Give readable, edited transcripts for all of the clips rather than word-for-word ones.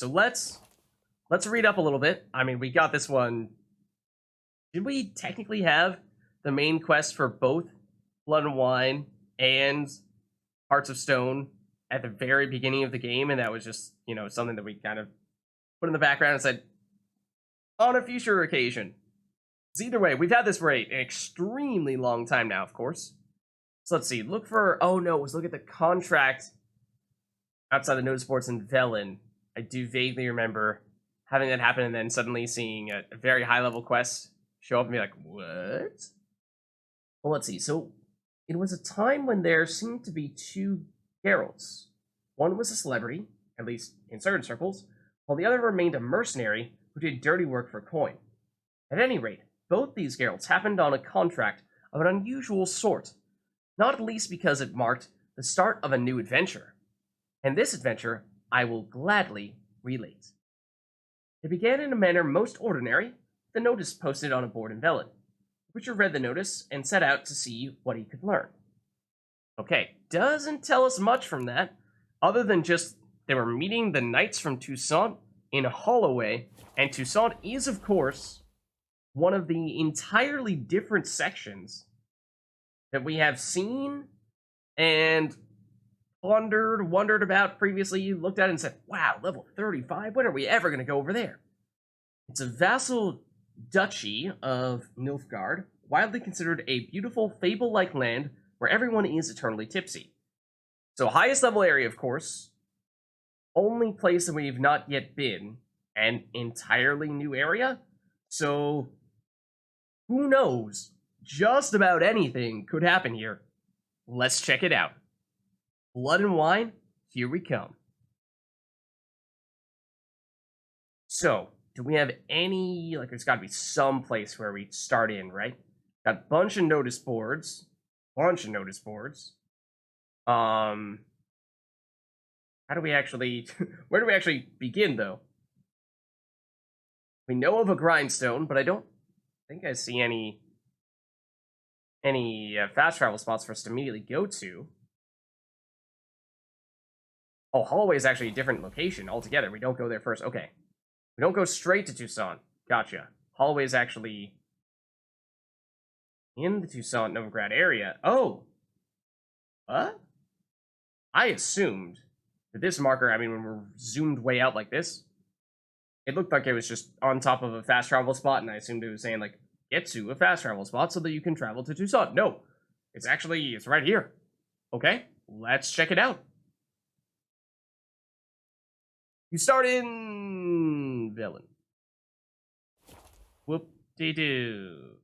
So let's read up a little bit. I mean, we got this one. Did we technically have the main quest for both Blood and Wine and Hearts of Stone at the very beginning of the game, and that was just, something that we kind of put in the background and said, on a future occasion. So either way, we've had this for an extremely long time now, of course. So let's see. Look at the contract outside the notice boards in Velen. I do vaguely remember having that happen and then suddenly seeing a very high-level quest show up and be like, what? Well, let's see. So it was a time when there seemed to be two Geralts. One was a celebrity, at least in certain circles, while the other remained a mercenary who did dirty work for coin. At any rate, both these Geralts happened on a contract of an unusual sort, not least because it marked the start of a new adventure. And this adventure I will gladly relate. It began in a manner most ordinary, the notice posted on a board in Velen. Witcher read the notice and set out to see what he could learn. Okay, doesn't tell us much from that, other than just they were meeting the knights from Toussaint in Holloway, and Toussaint is, of course, one of the entirely different sections that we have seen and wondered about previously. You looked at it and said, wow, level 35? When are we ever going to go over there? It's a vassal duchy of Nilfgaard, widely considered a beautiful, fable-like land where everyone is eternally tipsy. So highest level area, of course. Only place that we've not yet been. An entirely new area. So who knows? Just about anything could happen here. Let's check it out. Blood and Wine, here we come. So, do we have any, there's got to be some place where we start in, right? Got a bunch of notice boards. How do we actually, where do we actually begin, though? We know of a grindstone, but I don't think I see any fast travel spots for us to immediately go to. Oh, Holloway is actually a different location altogether. We don't go there first. Okay. We don't go straight to Toussaint. Gotcha. Holloway is actually in the Toussaint Novigrad area. Oh! What? I assumed that this marker, when we're zoomed way out like this, it looked like it was just on top of a fast travel spot, and I assumed it was saying, get to a fast travel spot so that you can travel to Toussaint. No. It's right here. Okay, let's check it out. You start in Velen. Whoop-de-doo.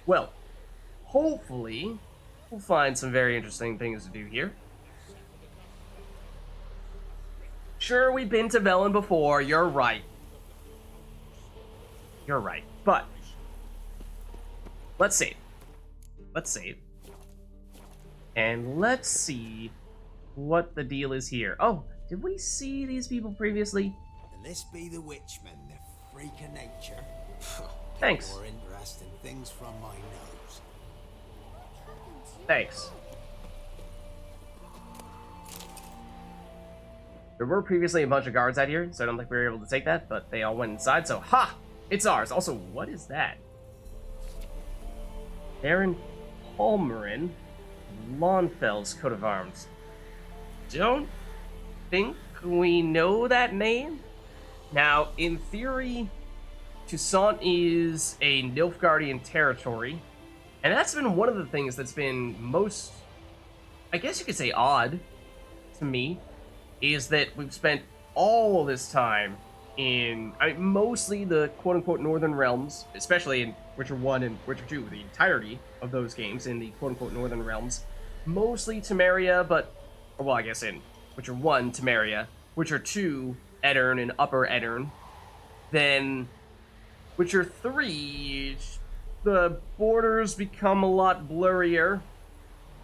Well, hopefully, we'll find some very interesting things to do here. Sure, we've been to Velen before, you're right. But let's save. And let's see what the deal is here. Oh, did we see these people previously? And this be the witchmen, the freak of nature. Thanks. More interesting things from my nose. Thanks. There were previously a bunch of guards out here, so I don't think we were able to take that, but they all went inside, so ha! It's ours. Also, what is that? Baron Palmerin, Lawnfell's coat of arms. Don't think we know that name. Now, in theory, Toussaint is a Nilfgaardian territory, and that's been one of the things that's been most, I guess you could say, odd to me, is that we've spent all this time in, mostly the quote-unquote Northern Realms, especially in Witcher 1 and Witcher 2, the entirety of those games in the quote-unquote Northern Realms. Mostly Temeria, but, well, I guess in Witcher 1, Temeria, Witcher 2, Aedirn and Upper Aedirn. Then, Witcher 3, the borders become a lot blurrier.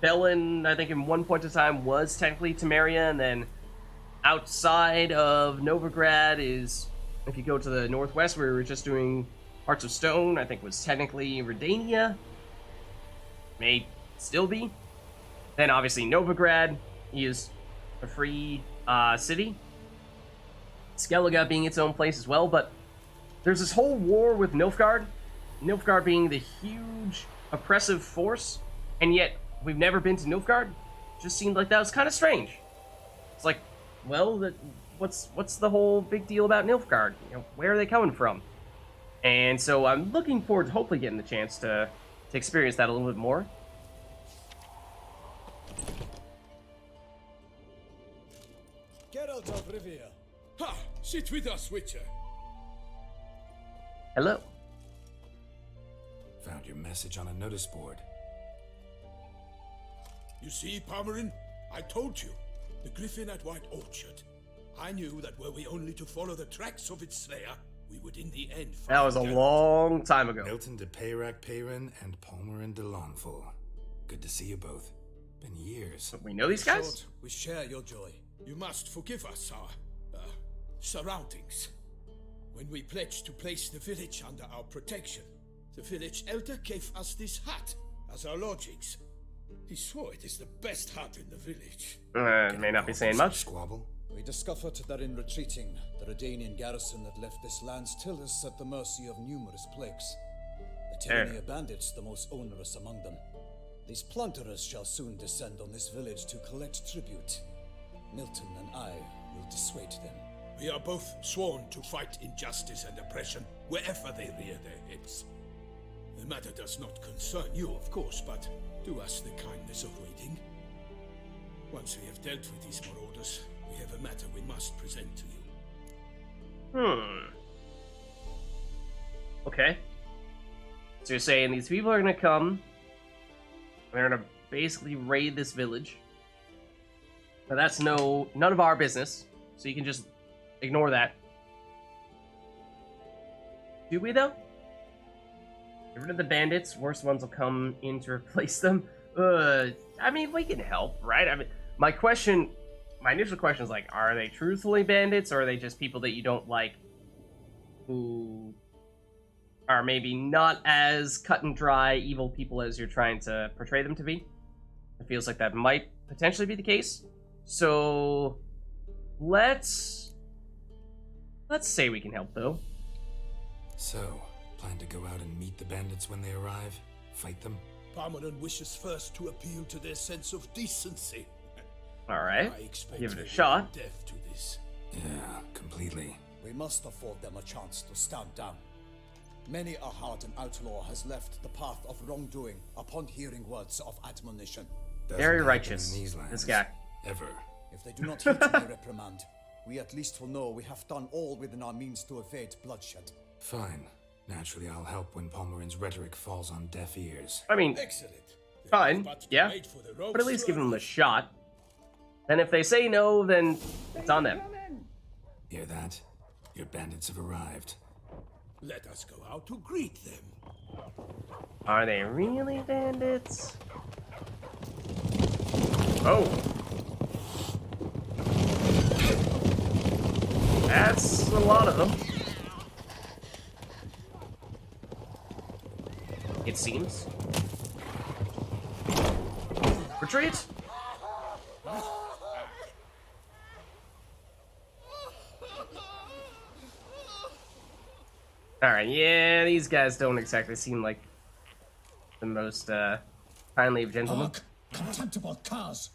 Velen, I think in one point in time, was technically Temeria, and then outside of Novigrad is, if you go to the northwest where we were just doing Hearts of Stone, I think was technically Redania. May still be. Then obviously Novigrad is a free city. Skellige being its own place as well, but there's this whole war with Nilfgaard. Nilfgaard being the huge oppressive force, and yet we've never been to Nilfgaard. Just seemed like that was kind of strange. It's like, well, what's the whole big deal about Nilfgaard? You know, where are they coming from? And so I'm looking forward to hopefully getting the chance to experience that a little bit more. Geralt of Rivia. Ha! Sit with us, Witcher. Hello. Found your message on a notice board. You see, Palmerin, I told you. The griffin at White Orchard. I knew that were we only to follow the tracks of its slayer, we would in the end find That was a Geralt. long time ago. Milton de Peyrac Peyrin and Palmerin de Lawnful. Good to see you both. Been years. We know these guys? Short, we share your joy. You must forgive us our surroundings. When we pledged to place the village under our protection, the village elder gave us this hut as our lodgings. He swore it is the best hut in the village. May not be saying much. Squabble? We discovered that in retreating, the Redanian garrison that left this land still is at the mercy of numerous plagues. The tyranny of bandits, the most onerous among them. These plunderers shall soon descend on this village to collect tribute. Milton and I will dissuade them. We are both sworn to fight injustice and oppression wherever they rear their heads. The matter does not concern you, of course, but do us the kindness of waiting. Once we have dealt with these marauders, we have a matter we must present to you. Okay. So you're saying these people are gonna come, they're gonna basically raid this village. Now that's none of our business, so you can just ignore that. Do we though? Get rid of the bandits, worst ones will come in to replace them. I mean, we can help, right? I mean, my initial question is like, are they truthfully bandits, or are they just people that you don't like, who are maybe not as cut and dry evil people as you're trying to portray them to be? It feels like that might potentially be the case. So let's say we can help though. So, plan to go out and meet the bandits when they arrive? Fight them? Palmerin wishes first to appeal to their sense of decency. All right, I expect give it a they shot. will be deaf to this. Yeah, completely. We must afford them a chance to stand down. Many a hardened outlaw has left the path of wrongdoing upon hearing words of admonition. Doesn't Very happen righteous, in these lands. this guy. Ever. If they do not heed my reprimand, we at least will know we have done all within our means to evade bloodshed. Fine. Naturally, I'll help when Palmerin's rhetoric falls on deaf ears. I mean, Excellent. fine, But to yeah, wait for the rogues but at least to give them a arrive. shot. And if they say no, then it's on them. Hear that? Your bandits have arrived. Let us go out to greet them. Are they really bandits? Oh. That's a lot of them. It seems. Retreat! Alright, yeah, these guys don't exactly seem like the most kindly of gentlemen. Ugh, contemptible curs!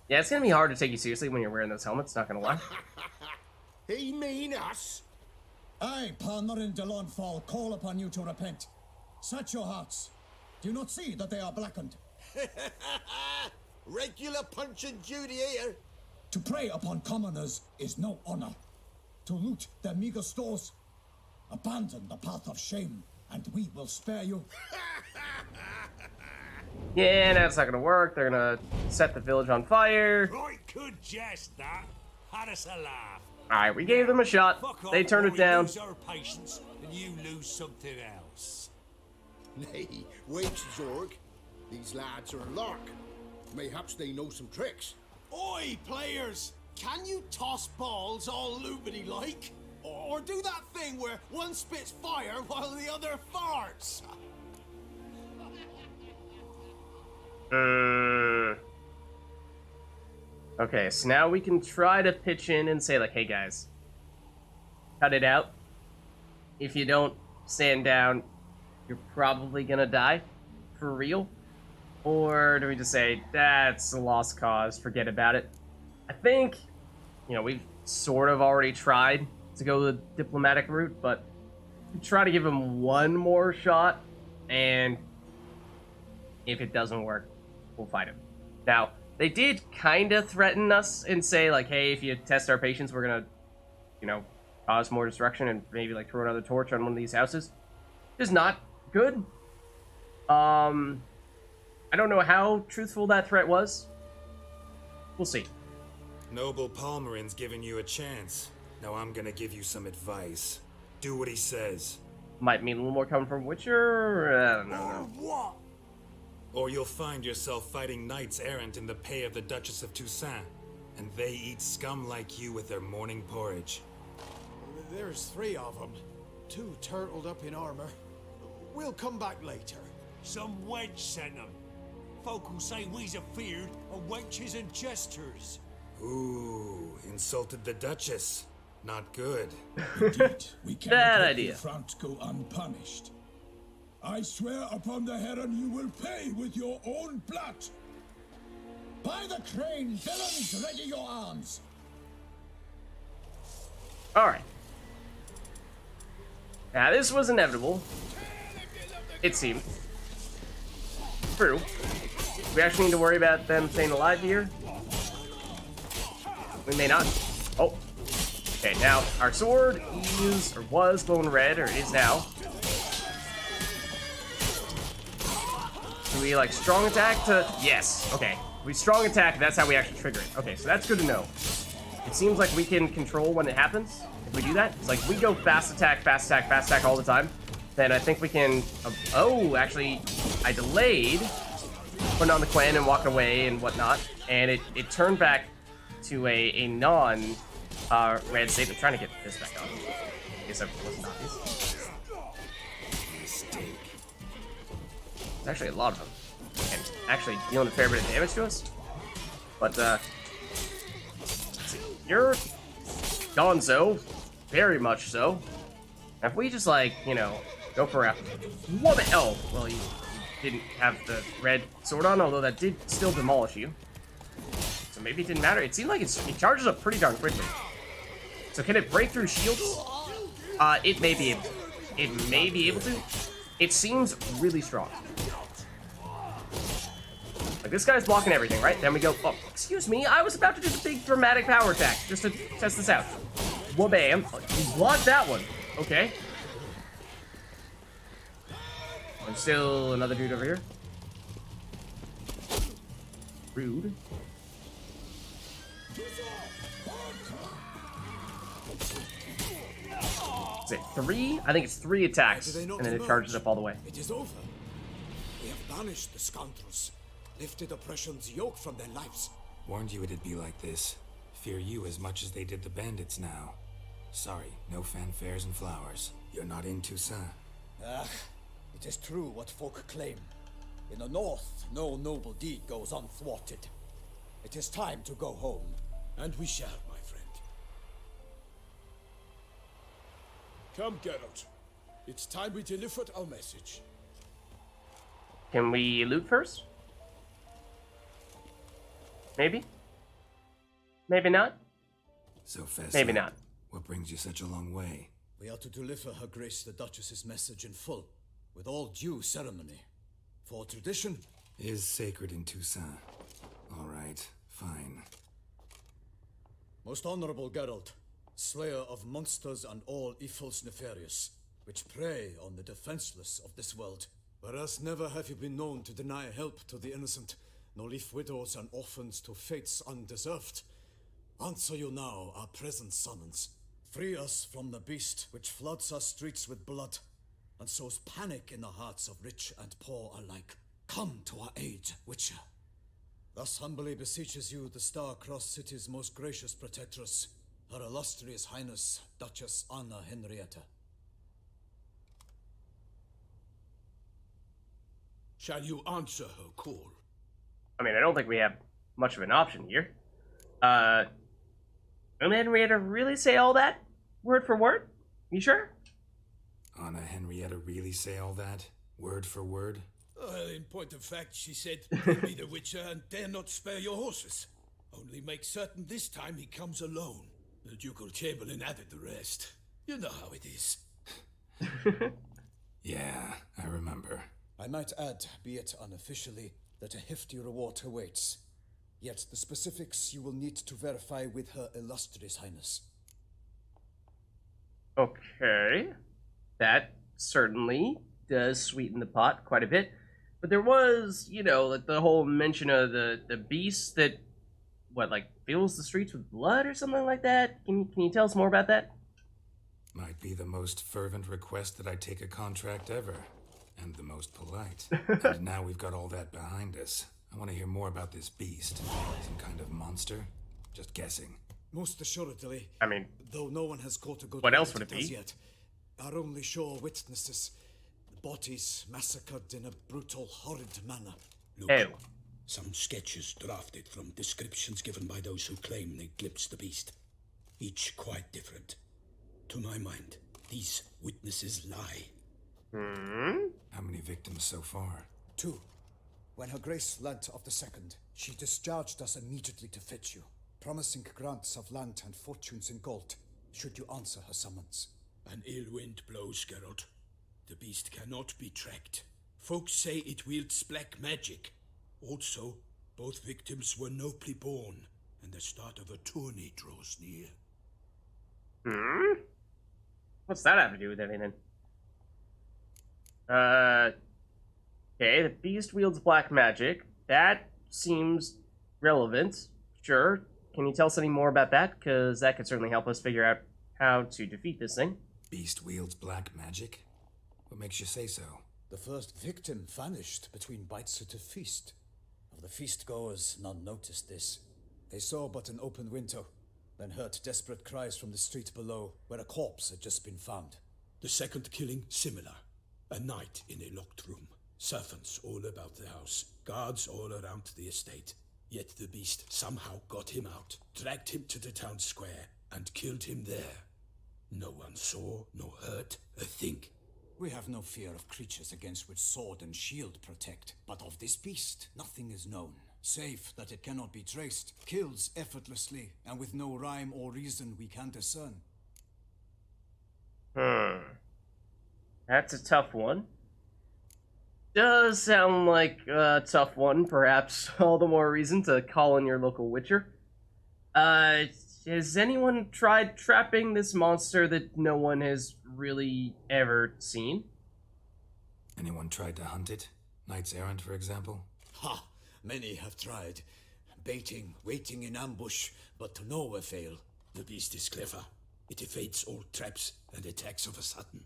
Yeah, it's gonna be hard to take you seriously when you're wearing those helmets, not gonna lie. He mean us? I, Palmerin de Lawnfall, call upon you to repent. Search your hearts. Do you not see that they are blackened? Regular punch and duty here. To prey upon commoners is no honor. To loot their meager stores, abandon the path of shame, and we will spare you. Yeah, that's not gonna work. They're gonna set the village on fire. Right, good jest that. Had us a laugh. Alright, we gave them a shot. Fuck off They turned it before we down. lose our patience and you lose something else. Nay, wait, Zorg. These lads are a lark. Mayhaps they know some tricks. Oi, players! Can you toss balls all loopity like? Or do that thing where one spits fire while the other farts? Okay, so now we can try to pitch in and say, like, hey guys, cut it out. If you don't stand down, you're probably gonna die. For real. Or do we just say, that's a lost cause, forget about it? I think, you know, we've sort of already tried to go the diplomatic route, but try to give him one more shot, and if it doesn't work, we'll fight him. Now, they did kind of threaten us and say, like, hey, if you test our patience, we're gonna, you know, cause more destruction and maybe, like, throw another torch on one of these houses. It's not good. I don't know how truthful that threat was. We'll see. Noble Palmerin's giving you a chance. Now I'm gonna give you some advice. Do what he says. Might mean a little more coming from Witcher. I don't know. What? Or you'll find yourself fighting knights errant in the pay of the Duchess of Toussaint. And they eat scum like you with their morning porridge. There's 3 of them. 2 turtled up in armor. We'll come back later. Some wench sent them. Folk will say we's afeard of wenches and jesters. Ooh, insulted the Duchess. Not good. Indeed, we cannot Bad let the idea. affront go unpunished. I swear upon the heron you will pay with your own blood. By the crane, villains, ready your arms. Alright. Now, this was inevitable. It seemed. True. We actually need to worry about them staying alive here. We may not. Oh. Okay, now, our sword is, or was, glowing red, or it is now. Do we, like, strong attack to... Yes. Okay. We strong attack, that's how we actually trigger it. Okay, so that's good to know. It seems like we can control when it happens. If we do that, it's like we go fast attack all the time. Then I think we can... oh, actually, I delayed putting on the Quen and walking away and whatnot. And it turned back to a non... red state. I'm trying to get this back on. I guess I wasn't obvious. Mistake. There's actually a lot of them. And actually dealing a fair bit of damage to us. But, you're gonzo. Very much so. If we just, like, you know, go for a woman. Oh, well, you didn't have the red sword on, although that did still demolish you. So maybe it didn't matter. It seemed like it charges up pretty darn quickly. So can it break through shields? It may be able to. It may be able to. It seems really strong. Like, this guy's blocking everything, right? Then we go, oh, excuse me, I was about to do the big dramatic power attack, just to test this out. Wha-bam. You blocked that one. Okay. And still another dude over here. Rude. Is it 3? I think it's 3 attacks, and then it charges up all the way. It is over. We have banished the scoundrels, lifted oppression's yoke from their lives. Warned you it'd be like this. Fear you as much as they did the bandits now. Sorry, no fanfares and flowers. You're not in Toussaint. Ah, it is true what folk claim. In the north, no noble deed goes unthwarted. It is time to go home. And we shall, my friend. Come, Geralt. It's time we delivered our message. Can we loot first? Maybe? Maybe not? So fast. Maybe not. What brings you such a long way? We are to deliver Her Grace the Duchess's message in full, with all due ceremony. For tradition Is sacred in Toussaint. All right, fine. Most honorable Geralt, slayer of monsters and all evils nefarious, which prey on the defenseless of this world. Whereas never have you been known to deny help to the innocent, nor leave widows and orphans to fates undeserved. Answer you now our present summons. Free us from the beast which floods our streets with blood, and sows panic in the hearts of rich and poor alike. Come to our aid, Witcher. Thus humbly beseeches you the Star-Crossed City's most gracious protectress, Her Illustrious Highness, Duchess Anna Henrietta. Shall you answer her call? I mean, I don't think we have much of an option here. And Henrietta really say all that? Word for word? You sure? Anna Henrietta really say all that? Word for word? Well, in point of fact, she said, bring me the Witcher and dare not spare your horses. Only make certain this time he comes alone. The ducal chamberlain added the rest. You know how it is. Yeah, I remember. I might add, be it unofficially, that a hefty reward awaits. Yet the specifics you will need to verify with Her Illustrious Highness. Okay. That certainly does sweeten the pot quite a bit. But there was, like the whole mention of the beast that, fills the streets with blood or something like that? Can you tell us more about that? Might be the most fervent request that I take a contract ever. And the most polite. And now we've got all that behind us. I want to hear more about this beast. Some kind of monster? Just guessing. Most assuredly. I mean, though no one has caught a good what look else at would it be? Yet. Our only sure witnesses. Bodies massacred in a brutal, horrid manner. Look, Ew. some sketches drafted from descriptions given by those who claim they glimpsed the beast. Each quite different. To my mind, these witnesses lie. How many victims so far? 2. When Her Grace learnt of the second, she discharged us immediately to fetch you, promising grants of land and fortunes in gold, should you answer her summons. An ill wind blows, Geralt. The beast cannot be tracked. Folks say it wields black magic. Also, both victims were nobly born, and the start of a tourney draws near. What's that have to do with anything? Okay, the beast wields black magic. That seems relevant. Sure. Can you tell us any more about that? Because that could certainly help us figure out how to defeat this thing. Beast wields black magic? What makes you say so? The first victim vanished between bites at a feast. Of the feast-goers, none noticed this. They saw but an open window, then heard desperate cries from the street below, where a corpse had just been found. The second killing, similar. A night in a locked room. Servants all about the house. Guards all around the estate. Yet the beast somehow got him out, dragged him to the town square, and killed him there. No one saw, nor heard a thing. We have no fear of creatures against which sword and shield protect, but of this beast nothing is known, save that it cannot be traced, kills effortlessly, and with no rhyme or reason we can discern. That's a tough one. Does sound like a tough one, perhaps all the more reason to call in your local witcher. Has anyone tried trapping this monster that no one has really ever seen? Anyone tried to hunt it? Knights errant, for example? Ha! Many have tried. Baiting, waiting in ambush, but to no avail. The beast is clever. It evades all traps and attacks of a sudden.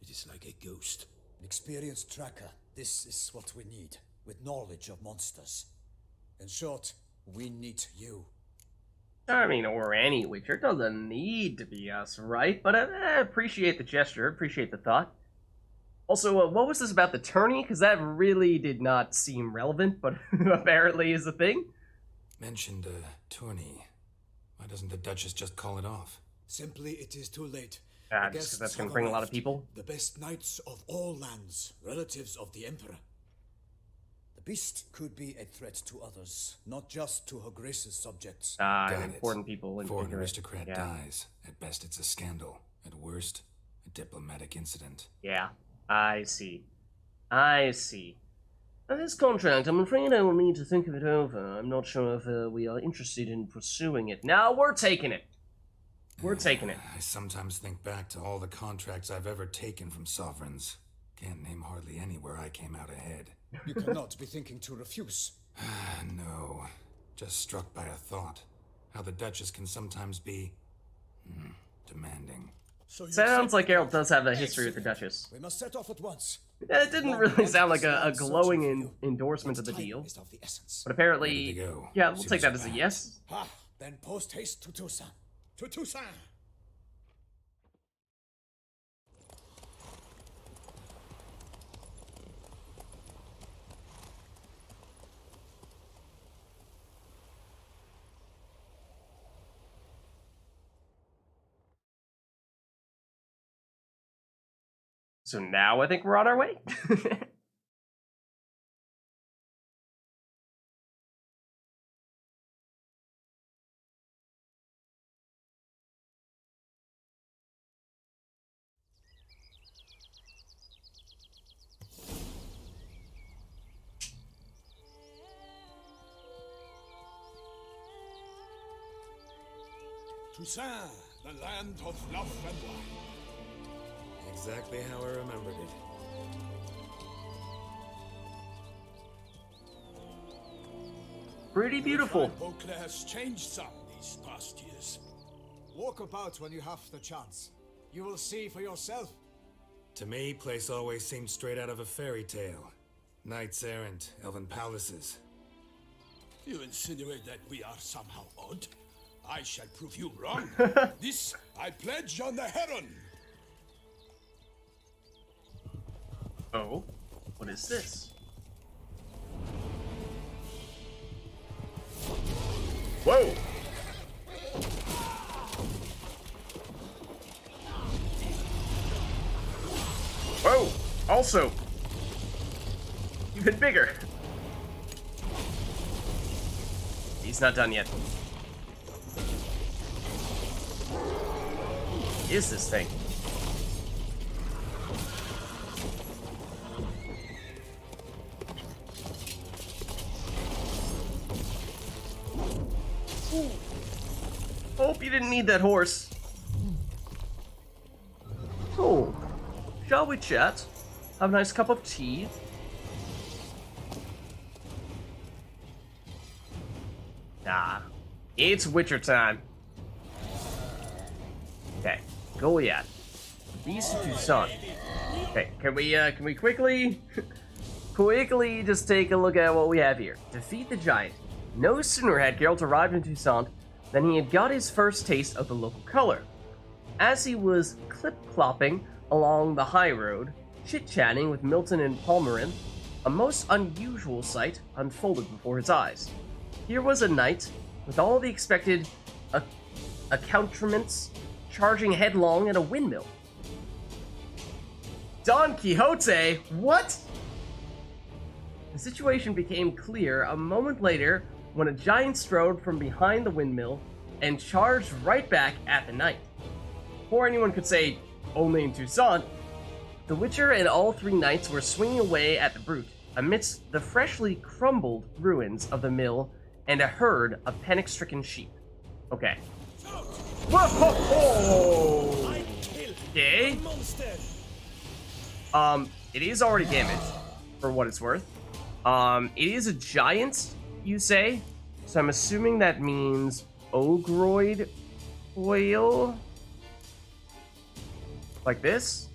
It is like a ghost. An experienced tracker. This is what we need, with knowledge of monsters. In short, we need you. I mean, or any witcher. It doesn't need to be us, right? But I appreciate the gesture, appreciate the thought. Also, what was this about the tourney? Because that really did not seem relevant, but apparently is a thing. Mentioned a tourney. Why doesn't the Duchess just call it off? Simply, it is too late. Just because that's going to bring a lot of people. The best knights of all lands, relatives of the Emperor. The beast could be a threat to others, not just to Her Grace's subjects. Got important it. people. Before an aristocrat dies, at best it's a scandal. At worst, a diplomatic incident. Yeah, I see. Now, this contract, I'm afraid I will need to think of it over. I'm not sure if we are interested in pursuing it. Now, we're taking it. I sometimes think back to all the contracts I've ever taken from sovereigns. Can't name hardly any where I came out ahead. You cannot be thinking to refuse. No. Just struck by a thought. How the Duchess can sometimes be... demanding. So Sounds like Geralt does have a history with the Duchess. We must set off at once. It didn't really sound like a glowing endorsement of the Time deal. is of the essence. But apparently... Ready to go. Yeah, we'll Soon take as that I as a act. yes. Ha! Then post haste to Toussaint. To Toussaint! So now I think we're on our way. Toussaint, the land of love and wine. Exactly how I remembered it. Pretty beautiful. Beauclair has changed some these past years. Walk about when you have the chance. You will see for yourself. To me, place always seemed straight out of a fairy tale. Knights errant, elven palaces. You insinuate that we are somehow odd? I shall prove you wrong. This I pledge on the Heron. Oh, what is this? Whoa! Whoa! Also, even bigger. He's not done yet. What is this thing? Ooh. Hope you didn't need that horse. So, shall we chat? Have a nice cup of tea? Nah, it's Witcher time. Okay, Goliath. Beast of Toussaint. Okay, can we quickly just take a look at what we have here? Defeat the giant. No sooner had Geralt arrived in Toussaint than he had got his first taste of the local color. As he was clip-clopping along the high road, chit-chatting with Milton and Palmerin, a most unusual sight unfolded before his eyes. Here was a knight, with all the expected accoutrements, charging headlong at a windmill. Don Quixote? What? The situation became clear a moment later when a giant strode from behind the windmill and charged right back at the knight. Before anyone could say, only in Toussaint, the Witcher and all three knights were swinging away at the brute, amidst the freshly crumbled ruins of the mill and a herd of panic-stricken sheep. Okay. Whoa! Okay. It is already damaged, for what it's worth. It is a giant, you say? So I'm assuming that means Ogroid oil? Like this?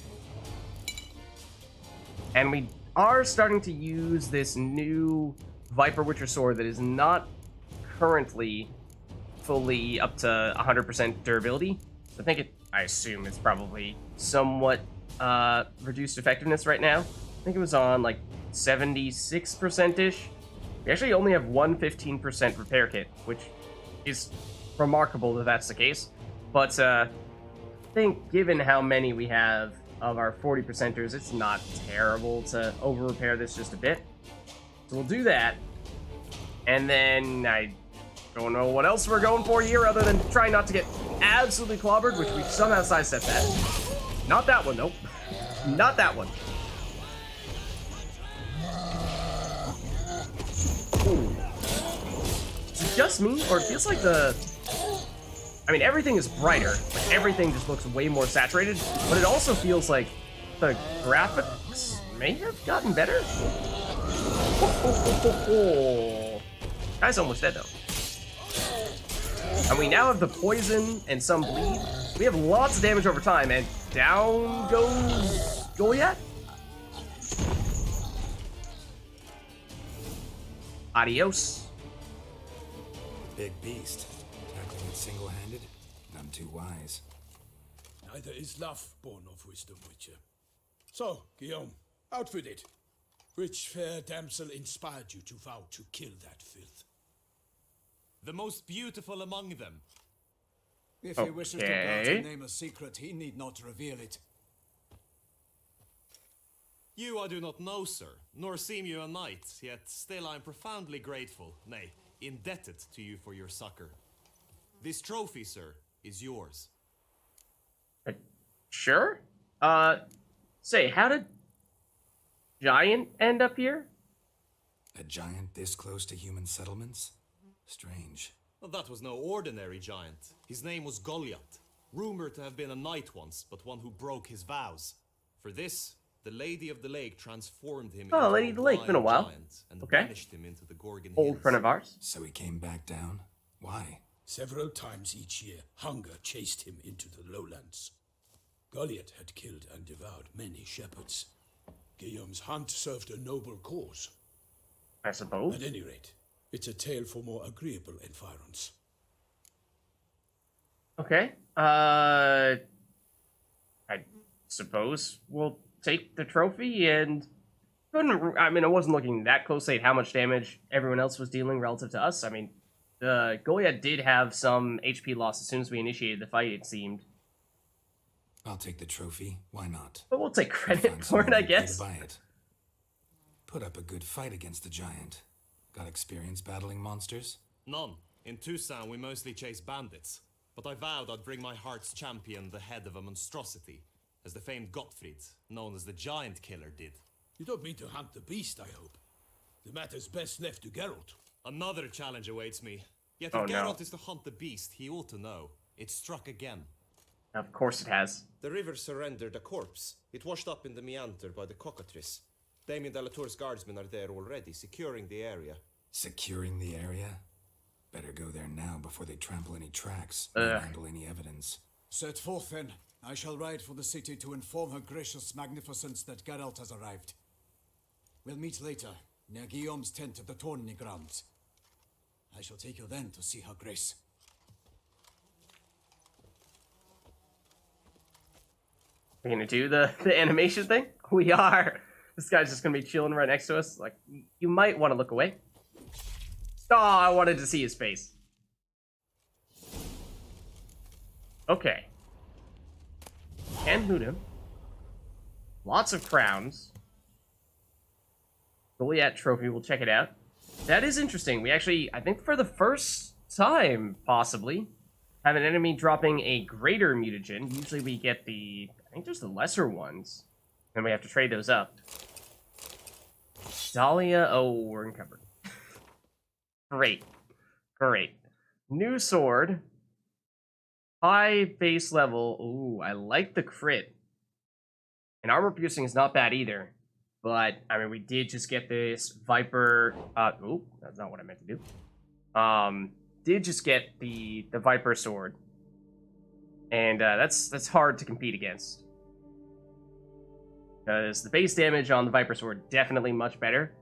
And we are starting to use this new Viper Witcher sword that is not currently fully up to 100% durability. So I assume it's probably somewhat reduced effectiveness right now. I think it was on like 76%-ish. We actually only have one 15% repair kit, which is remarkable that that's the case. But I think given how many we have of our 40%ers, it's not terrible to over-repair this just a bit. So we'll do that. And then I don't know what else we're going for here other than try not to get absolutely clobbered, which we somehow sidestepped that. Not that one, nope. Not that one. Ooh. Is it just me, or it feels like I mean, everything is brighter. Like, everything just looks way more saturated, but it also feels like the graphics may have gotten better. Guy's almost dead, though. And we now have the poison and some bleed. We have lots of damage over time, and down goes Goliath. Adios. Big beast. Tackling it single-handed? None too wise. Neither is love born of wisdom, Witcher. So, Guillaume, outfitted. Which fair damsel inspired you to vow to kill that filth? The most beautiful among them. If he wishes to guard and name a secret, he need not reveal it. You I do not know, sir, nor seem you a knight, yet still I am profoundly grateful, nay, indebted to you for your succor. This trophy, sir, is yours. Sure? Say, how did Giant end up here? A giant this close to human settlements? Strange. Well, that was no ordinary giant. His name was Goliath, rumored to have been a knight once, but one who broke his vows. For this, the Lady of the Lake transformed him into Lady of the Lake, been a while. giant and Okay. banished him into the Gorgon Old Hills. friend of ours. So he came back down? Why? Several times each year, hunger chased him into the lowlands. Goliath had killed and devoured many shepherds. Guillaume's hunt served a noble cause. I suppose. At any rate, it's a tale for more agreeable environs. Okay. I suppose we'll take the trophy and I wasn't looking that closely at how much damage everyone else was dealing relative to us. I mean, Goliath did have some HP loss as soon as we initiated the fight, it seemed. I'll take the trophy. Why not? But we'll take I'll credit find for it, someone I who'd pay to guess. buy it. Put up a good fight against the giant. Got experience battling monsters? None. In Tucson, we mostly chase bandits. But I vowed I'd bring my heart's champion the head of a monstrosity, as the famed Gottfried, known as the Giant Killer, did. You don't mean to hunt the beast, I hope. The matter's best left to Geralt. Another challenge awaits me. Yet if Oh, no. Geralt is to hunt the beast, he ought to know. It struck again. Of course it has. The river surrendered a corpse. It washed up in the meander by the cockatrice. Damien Delatour's guardsmen are there already, securing the area. Securing the area? Better go there now before they trample any tracks or handle any evidence. Set forth then. I shall ride for the city to inform her gracious magnificence that Geralt has arrived. We'll meet later, near Guillaume's tent at the tourney grounds. I shall take you then to see her grace. We're gonna do the animation thing? We are! This guy's just gonna be chilling right next to us. Like, you might want to look away. Oh, I wanted to see his face. Okay. And Hoodoo. Lots of crowns. Goliath trophy, we'll check it out. That is interesting. We actually, I think for the first time, possibly, have an enemy dropping a greater mutagen. Usually we get the, I think just the lesser ones. And we have to trade those up. Dahlia, oh, we're encumbered. Great. Great. New sword. High base level. Ooh, I like the crit. And armor piercing is not bad either. But, I mean, we did just get this Viper... ooh, that's not what I meant to do. Did just get the Viper sword. And that's hard to compete against. Because the base damage on the Viper sword definitely much better.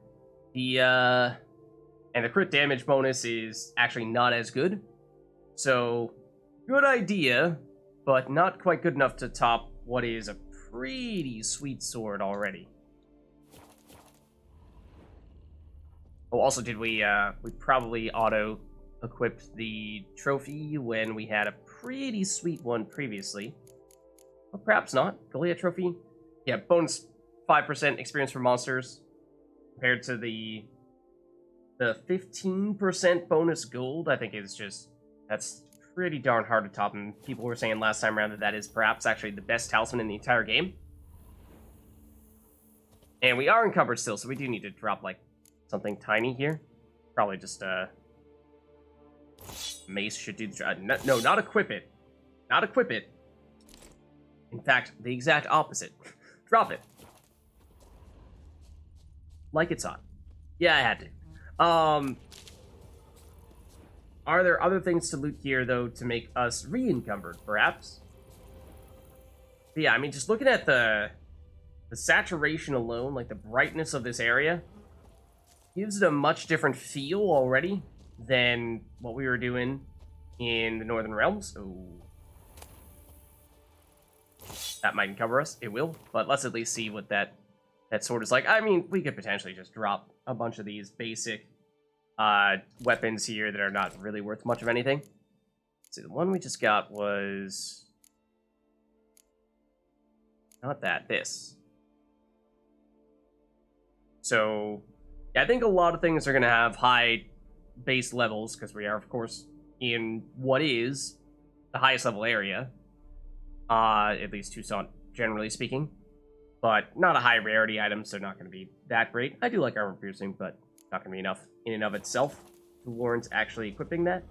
And the crit damage bonus is actually not as good. So, good idea, but not quite good enough to top what is a pretty sweet sword already. Oh, also, did we probably auto-equipped the trophy when we had a pretty sweet one previously. Well, perhaps not. Goliath trophy. Yeah, bonus 5% experience for monsters compared to the 15% bonus gold. I think is just, that's pretty darn hard to top, and people were saying last time around that that is perhaps actually the best talisman in the entire game. And we are encumbered still, so we do need to drop like something tiny here. Probably just mace should do the job. No, not equip it. Not equip it. In fact, the exact opposite. Drop it. Like it's hot. Yeah, I had to. Are there other things to loot here, though, to make us re-encumbered, perhaps? But yeah, I mean, just looking at the saturation alone, like the brightness of this area, gives it a much different feel already than what we were doing in the Northern Realms. Ooh. That might encumber us. It will, but let's at least see what that sword is like. I mean, we could potentially just drop a bunch of these basic weapons here that are not really worth much of anything. Let's see, the one we just got was... not that, this. So, yeah, I think a lot of things are going to have high base levels, because we are, of course, in what is the highest level area. At least Toussaint, generally speaking. But not a high rarity item, so not going to be that great. I do like armor piercing, but not going to be enough in and of itself to warrant actually equipping that.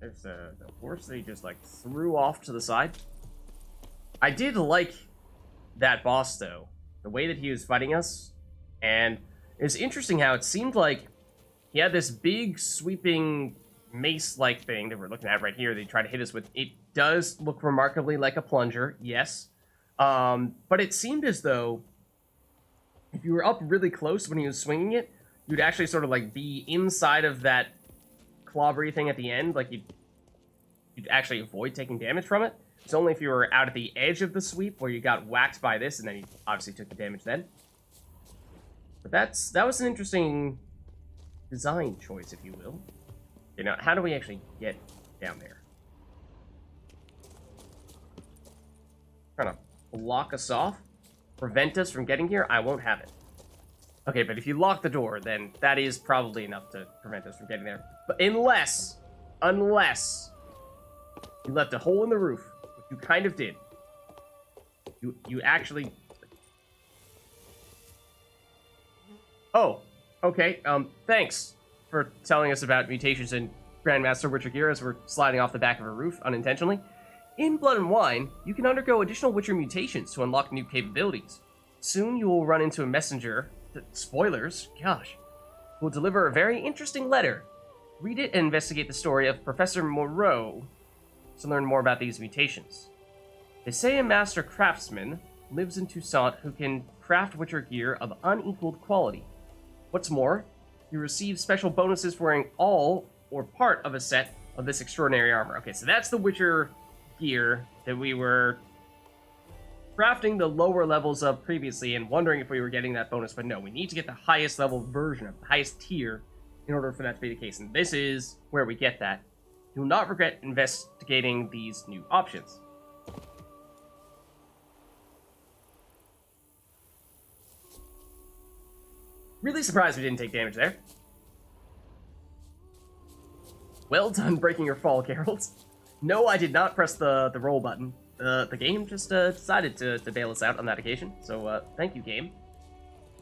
There's the horse that he just, like, threw off to the side. I did like that boss, though. The way that he was fighting us. And it's interesting how it seemed like he had this big, sweeping, mace-like thing that we're looking at right here that he tried to hit us with. It does look remarkably like a plunger, yes. But it seemed as though if you were up really close when he was swinging it, you'd actually sort of, like, be inside of that clobbery thing at the end, like you'd actually avoid taking damage from it. It's only if you were out at the edge of the sweep where you got whacked by this, and then you obviously took the damage then. But that was an interesting design choice, if you will. You know, how do we actually get down there? Trying to block us off, prevent us from getting here. I won't have it. Okay, but if you lock the door, then that is probably enough to prevent us from getting there. But unless you left a hole in the roof, which you kind of did. You actually... Oh, okay, thanks for telling us about mutations in Grandmaster Witcher gear as we're sliding off the back of a roof unintentionally. In Blood and Wine, you can undergo additional Witcher mutations to unlock new capabilities. Soon you will run into a messenger... Spoilers? Gosh. Will deliver a very interesting letter. Read it and investigate the story of Professor Moreau to learn more about these mutations. They say a master craftsman lives in Toussaint who can craft Witcher gear of unequaled quality. What's more, you receive special bonuses for wearing all or part of a set of this extraordinary armor. Okay, so that's the Witcher gear that we were crafting the lower levels of previously and wondering if we were getting that bonus, but no, we need to get the highest level version of the highest tier in order for that to be the case, and this is where we get that. You will not regret investigating these new options. Really surprised we didn't take damage there. Well done breaking your fall, Geralt. No, I did not press the roll button. The game just decided to bail us out on that occasion, so thank you, game.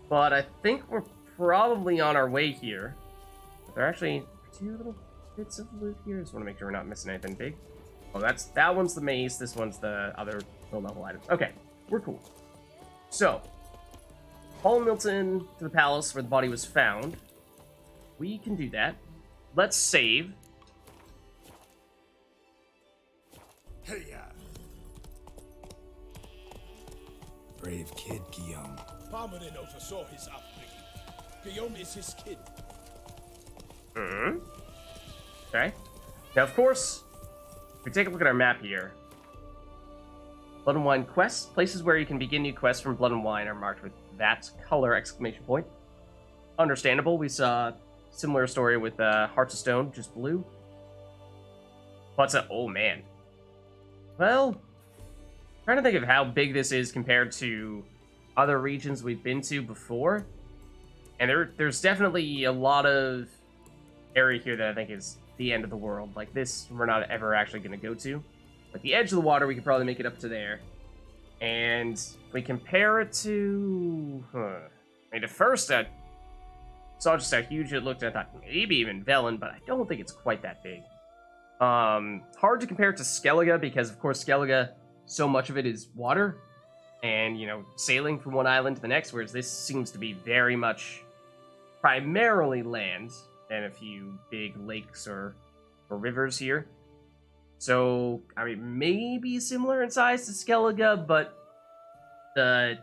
But I think we're probably on our way here. But there are actually 2 little bits of loot here. Just want to make sure we're not missing anything big. Oh, that one's the mace. This one's the other low-level items. Okay, we're cool. So, follow Milton to the palace where the body was found. We can do that. Let's save. Hey-ya! Brave kid, Guillaume. Palmerin oversaw his upbringing. Guillaume is his kid. Okay. Now, of course, if we take a look at our map here, Blood and Wine quests, places where you can begin new quests from Blood and Wine are marked with that color exclamation point. Understandable. We saw a similar story with Hearts of Stone, just blue. What's up? Oh, man. Well, trying to think of how big this is compared to other regions we've been to before. And there's definitely a lot of area here that I think is the end of the world. Like this, we're not ever actually going to go to. Like the edge of the water, we could probably make it up to there. And if we compare it to... I mean, at first, I saw just how huge it looked, and I thought maybe even Velen, but I don't think it's quite that big. Hard to compare it to Skellige, because, of course, Skellige, so much of it is water. And, you know, sailing from one island to the next, whereas this seems to be very much primarily land, and a few big lakes or rivers here. So, I mean, maybe similar in size to Skellige, but the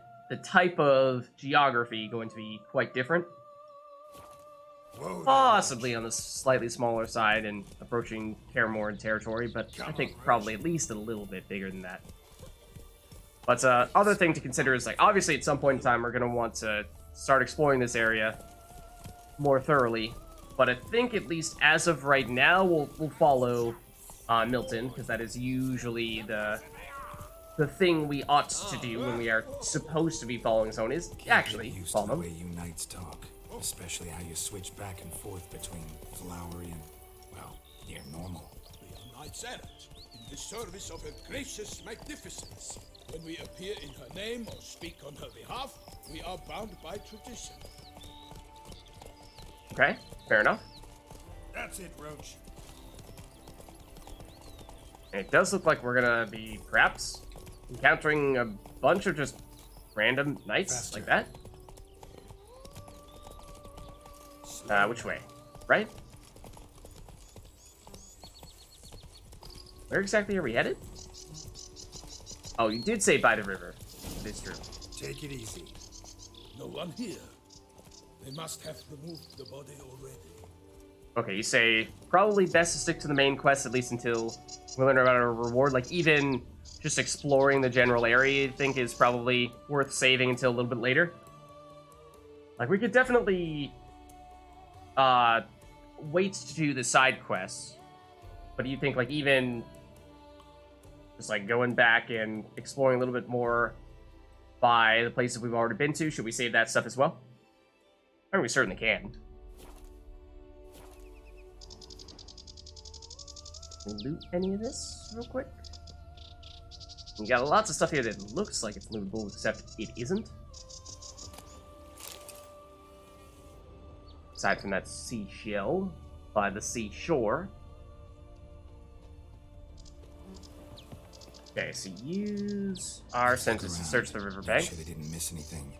type of geography going to be quite different. Possibly on the slightly smaller side and approaching Karamorn territory, but I think probably at least a little bit bigger than that. But other thing to consider is, like, obviously at some point in time we're going to want to start exploring this area more thoroughly. But I think at least as of right now, we'll follow Milton, because that is usually the the thing we ought to do when we are supposed to be following someone is actually Used to follow the them. way you knights talk, especially how you switch back and forth between flowery and, well, near normal. We are knights errant, in the service of her gracious magnificence. When we appear in her name or speak on her behalf, we are bound by tradition. Okay, fair enough. That's it, Roach. And it does look like we're gonna be perhaps encountering a bunch of just random knights like that. Which way? Right? Where exactly are we headed? Oh, you did say by the river. It is true. Take it easy. No one here. They must have removed the body already. Okay, you say probably best to stick to the main quest at least until we learn about our reward. Like, even just exploring the general area, I think, is probably worth saving until a little bit later. Like, we could definitely wait to do the side quests. But do you think, like, even just, like, going back and exploring a little bit more by the places we've already been to, should we save that stuff as well? I mean, we certainly can. Loot any of this real quick? You got lots of stuff here that looks like it's lootable, except it isn't. Aside from that seashell by the seashore. Okay, so use our senses to search the riverbank. Make sure they didn't miss anything.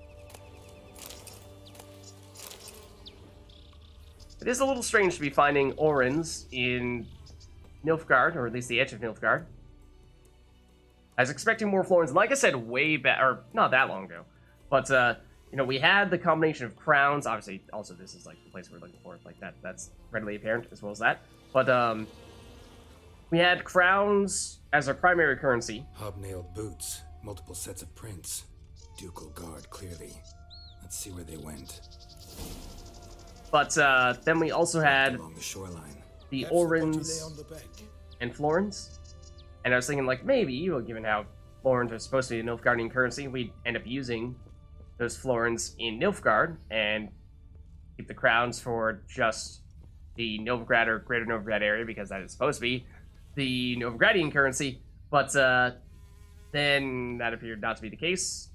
It is a little strange to be finding Orens in Nilfgaard, or at least the edge of Nilfgaard. I was expecting more Florins, and like I said, way back, or not that long ago. But, you know, we had the combination of crowns. Obviously, also this is, like, the place we're looking for. Like, that's readily apparent, as well as that. But, we had crowns as our primary currency. Hobnailed boots, multiple sets of prints. Ducal guard, clearly. Let's see where they went. But, then we also had along the shoreline. The Perhaps the body Orens lay on the bank. and Florins. And I was thinking, like, maybe, well, given how Florins are supposed to be a Nilfgaardian currency, we'd end up using those Florins in Nilfgaard and keep the crowns for just the Novigrad or Greater Novigrad area, because that is supposed to be the Novigradian currency. But then that appeared not to be the case.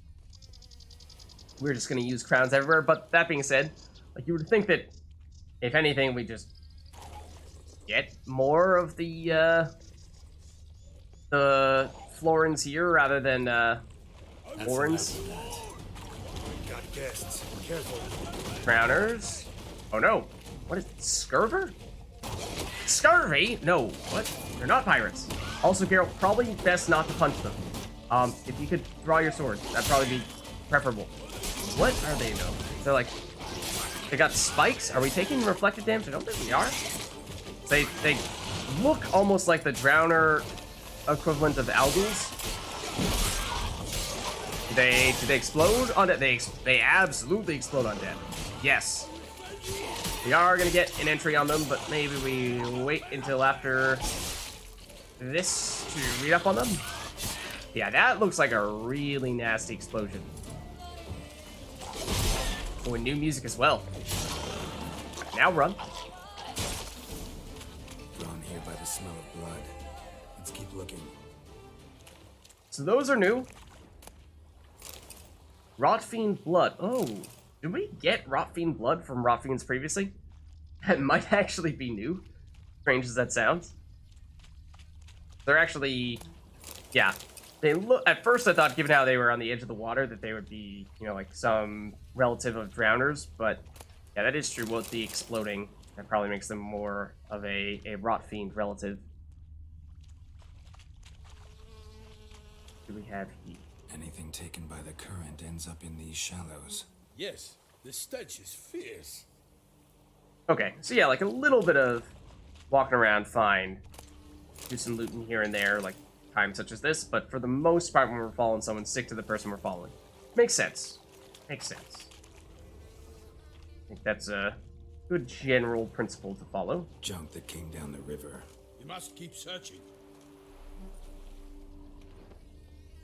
We're just going to use crowns everywhere. But that being said, like, you would think that, if anything, we just get more of the Florins here rather than Orens. Got guests. Careful. Crowners. Oh no. What is Scurver? Scurvy? No. What? They're not pirates. Also, Geralt, probably best not to punch them. If you could draw your sword, that'd probably be preferable. What are they though? They're like, they got spikes? Are we taking reflected damage? I don't think we are. They look almost like the Drowner equivalent of Alguls. Do they explode on it? They absolutely explode on death. Yes. We are gonna get an entry on them, but maybe we wait until after this to read up on them. Yeah, that looks like a really nasty explosion. Oh, and new music as well. Now run. Drawn here by the smell of blood. Let's keep looking. So those are new. Rotfiend blood. Oh, did we get Rotfiend blood from Rotfiends previously? That might actually be new. Strange as that sounds. They're actually, yeah. They look. At first, I thought, given how they were on the edge of the water, that they would be, you know, like some relative of drowners. But yeah, that is true. With the exploding, that probably makes them more of a Rotfiend relative. What do we have here? Anything taken by the current ends up in these shallows. Yes, the stench is fierce. Okay, so yeah, like a little bit of walking around, fine. Do some looting here and there, like times such as this, but for the most part, when we're following someone, stick to the person we're following. Makes sense. Makes sense. I think that's a good general principle to follow. Junk that came down the river. We must keep searching.